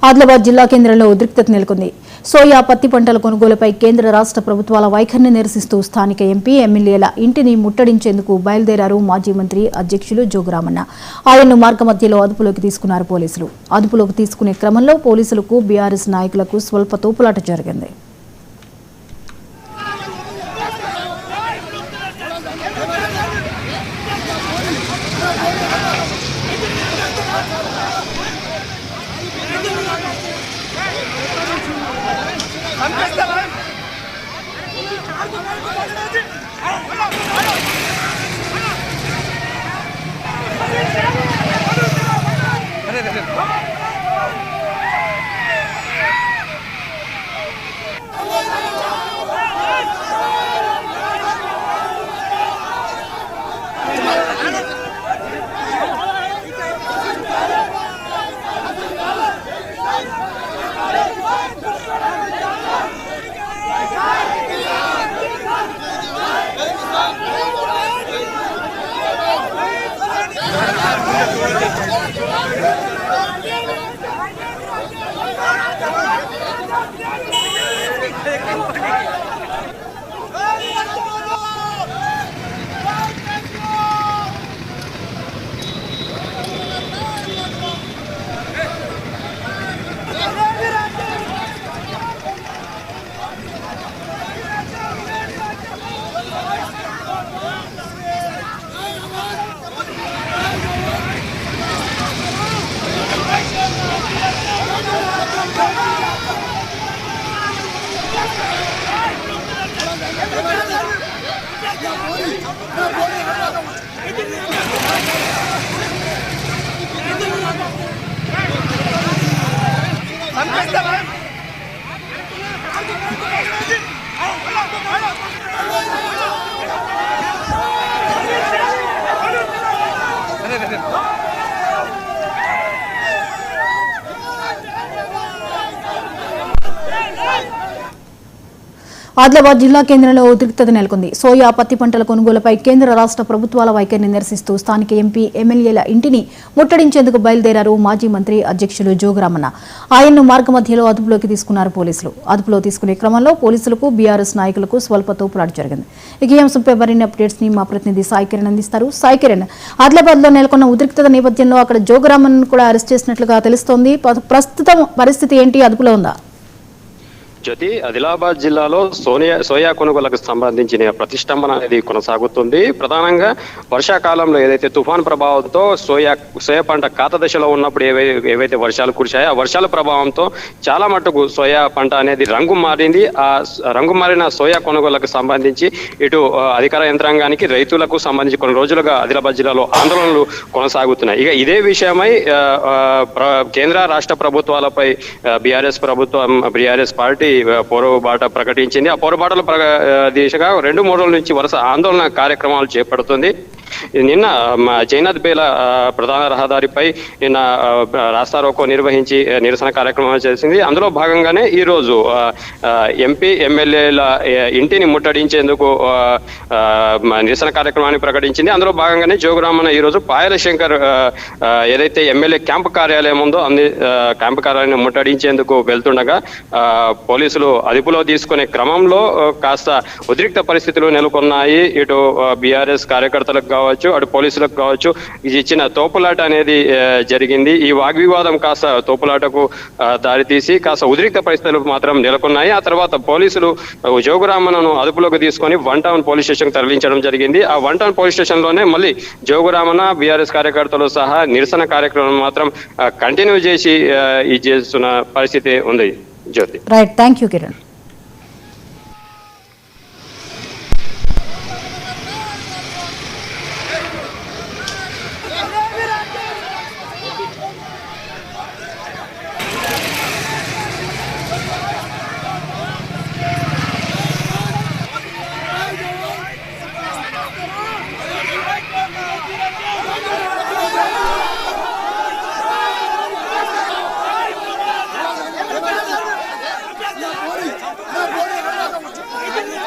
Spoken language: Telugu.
ఆదిలాబాద్ జిల్లా కేంద్రంలో ఉద్రిక్తత నెలకొంది. సోయా పత్తి పంటల కొనుగోలుపై కేంద్ర రాష్ట్ర ప్రభుత్వాల వైఖరిని నిరసిస్తూ స్థానిక ఎంపీ ఎమ్మెల్యేల ఇంటిని ముట్టడించేందుకు బయలుదేరారు మాజీ మంత్రి అధ్యక్షులు జోగురామన్న. ఆయన్ను మార్గమధ్యలో అదుపులోకి తీసుకున్నారు పోలీసులు. అదుపులోకి తీసుకునే క్రమంలో పోలీసులకు బీఆర్ఎస్ నాయకులకు స్వల్ప తోపులాట జరిగింది. ఆదిలాబాద్ జిల్లా కేంద్రంలో ఉద్రిక్తత నెలకొంది. సోయా పత్తి పంటల కొనుగోలుపై కేంద్ర రాష్ట్ర ప్రభుత్వాల వైఖరిని నిరసిస్తూ స్థానిక ఎంపీ ఎమ్మెల్యేల ఇంటిని ముట్టడించేందుకు బయలుదేరారు మాజీ మంత్రి అధ్యక్షులు జోగురామన్న. ఆయన్ను మార్గమధ్యలో అదుపులోకి తీసుకున్నారు పోలీసులు. అదుపులో తీసుకునే క్రమంలో పోలీసులకు బీఆర్ఎస్ నాయకులకు స్వల్ప తోపులాట జరిగింది. ఈ అంశంపై మరిన్ని అప్డేట్స్ ని మా ప్రతినిధి సాయి కిరణ్ అందిస్తారు. సాయి కిరణ్, ఆదిలాబాద్ లో నెలకొన్న ఉద్రిక్తత నేపథ్యంలో అక్కడ జోగురామన్ కూడా అరెస్ట్ చేసినట్లుగా తెలుస్తోంది. ప్రస్తుతం పరిస్థితి ఏంటి? అదుపులో ఉందా? జ్యోతి, ఆదిలాబాద్ జిల్లాలో సోయా కొనుగోలుకు సంబంధించిన ప్రతిష్టంభన అనేది కొనసాగుతుంది. ప్రధానంగా వర్షాకాలంలో ఏదైతే తుఫాన్ ప్రభావంతో సోయా పంట ఖాత దశలో ఉన్నప్పుడు ఏవైతే వర్షాలు కురిశాయో ఆ వర్షాల ప్రభావంతో చాలా మటుకు సోయా పంట అనేది రంగు మారింది. ఆ రంగు మారిన సోయా కొనుగోలుకు సంబంధించి ఇటు అధికార యంత్రాంగానికి రైతులకు సంబంధించి కొన్ని రోజులుగా ఆదిలాబాద్ జిల్లాలో ఆందోళనలు కొనసాగుతున్నాయి. ఇక ఇదే విషయమై కేంద్ర రాష్ట్ర ప్రభుత్వాలపై బీఆర్ఎస్ పార్టీ పోరుబాట ప్రకటించింది. ఆ పోరుబాటల దిశగా 2-3 రోజుల నుంచి వరుస ఆందోళన కార్యక్రమాలు చేపడుతుంది. నిన్న జైనాథ్ బేల ప్రధాన రహదారిపై నిన్న రాస్తారోకో నిర్వహించి నిరసన కార్యక్రమం చేసింది. అందులో భాగంగానే ఈ రోజు ఎంపీ ఎమ్మెల్యేల ఇంటిని ముట్టడించేందుకు నిరసన కార్యక్రమాన్ని ప్రకటించింది. అందులో భాగంగానే జోగురామన్న ఈ రోజు పాయల శంకర్ ఏదైతే ఎమ్మెల్యే క్యాంపు కార్యాలయం ఉందో క్యాంపు కార్యాలయాన్ని ముట్టడించేందుకు వెళ్తుండగా పోలీసులు అదుపులో తీసుకునే క్రమంలో కాస్త ఉద్రిక్త పరిస్థితులు నెలకొన్నాయి. ఇటు బీఆర్ఎస్ కార్యకర్తలకు కావచ్చు, అటు పోలీసులకు కావచ్చు ఇచ్చిన తోపులాట అనేది జరిగింది. ఈ వాగ్వివాదం కాస్త తోపులాటకు దారితీసి కాస్త ఉద్రిక్త పరిస్థితులు మాత్రం నెలకొన్నాయి. ఆ తర్వాత పోలీసులు జోగురామన్నను అదుపులోకి తీసుకొని 1 టౌన్ పోలీస్ స్టేషన్ తరలించడం జరిగింది. ఆ 1 టౌన్ పోలీస్ స్టేషన్ లోనే మళ్ళీ జోగురామన్న బీఆర్ఎస్ కార్యకర్తలు సహా నిరసన కార్యక్రమం మాత్రం కంటిన్యూ చేసి చేస్తున్న పరిస్థితి ఉంది. జ్యోతి, రైట్, థ్యాంక్ యూ కిరణ్.